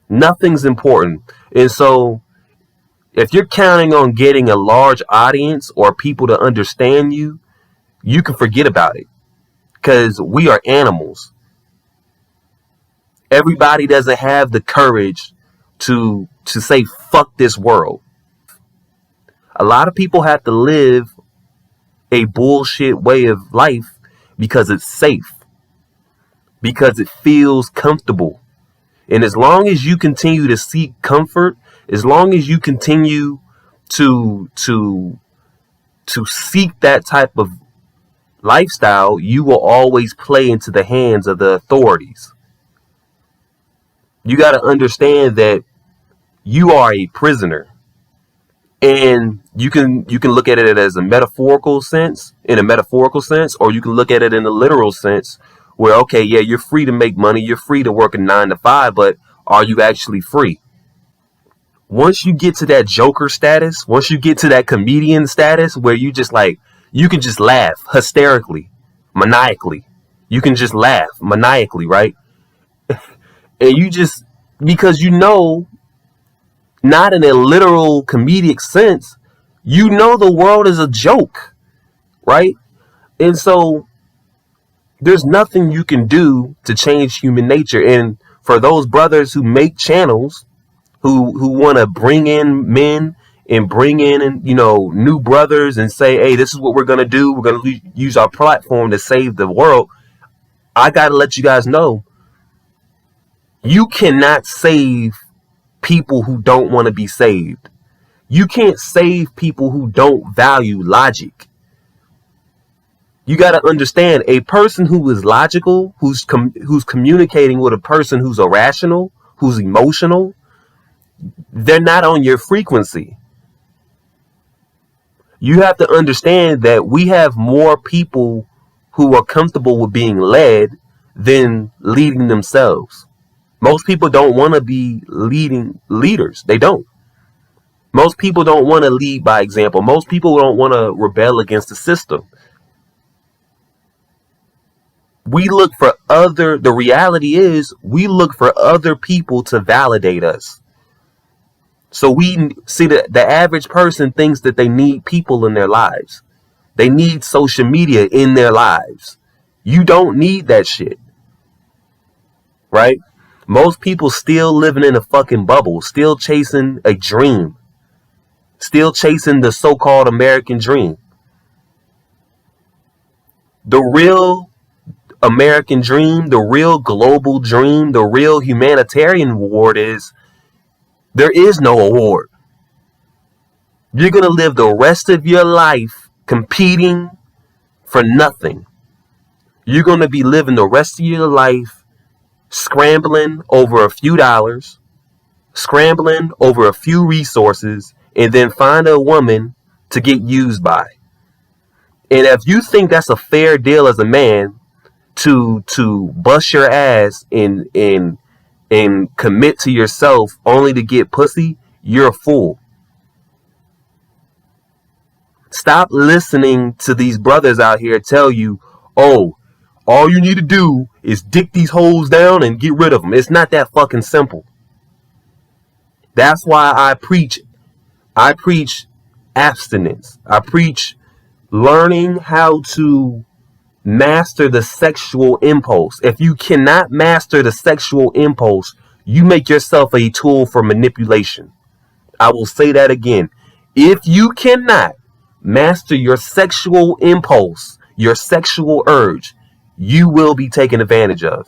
Nothing's important. And so if you're counting on getting a large audience or people to understand you, you can forget about it, because we are animals. Everybody doesn't have the courage to say fuck this world. A lot of people have to live a bullshit way of life because it's safe, because it feels comfortable. And as long as you continue to seek comfort, as long as you continue to seek that type of lifestyle, you will always play into the hands of the authorities. You got to understand that you are a prisoner. And you can look at it as a metaphorical sense, or you can look at it in a literal sense where, okay, yeah, you're free to make money, you're free to work a 9 to 5, but are you actually free? Once you get to that Joker status, once you get to that comedian status where you just like, you can just laugh hysterically, maniacally. You can just laugh maniacally, right? And you just, because you know, not in a literal comedic sense, you know the world is a joke, right? And so there's nothing you can do to change human nature. And for those brothers who make channels, who want to bring in men and bring in, you know, new brothers and say, hey, this is what we're going to do. We're going to use our platform to save the world. I got to let you guys know, you cannot save people who don't want to be saved. You can't save people who don't value logic. You got to understand, a person who is logical, who's communicating with a person who's irrational, who's emotional, they're not on your frequency. You have to understand that we have more people who are comfortable with being led than leading themselves. Most people don't want to be leaders. They don't. Most people don't want to lead by example. Most people don't want to rebel against the system. The reality is we look for other people to validate us. So we see that the average person thinks that they need people in their lives. They need social media in their lives. You don't need that shit. Right? Most people still living in a fucking bubble, still chasing a dream, still chasing the so-called American dream. The real American dream, the real global dream, the real humanitarian award is, there is no award. You're going to live the rest of your life competing for nothing. You're going to be living the rest of your life scrambling over a few dollars, scrambling over a few resources, and then find a woman to get used by. And if you think that's a fair deal as a man to bust your ass and commit to yourself only to get pussy, you're a fool. Stop listening to these brothers out here tell you, oh, all you need to do is dick these hoes down and get rid of them. It's not that fucking simple. That's why I preach abstinence. I preach learning how to master the sexual impulse. If you cannot master the sexual impulse, you make yourself a tool for manipulation. I will say that again. If you cannot master your sexual impulse, your sexual urge, you will be taken advantage of.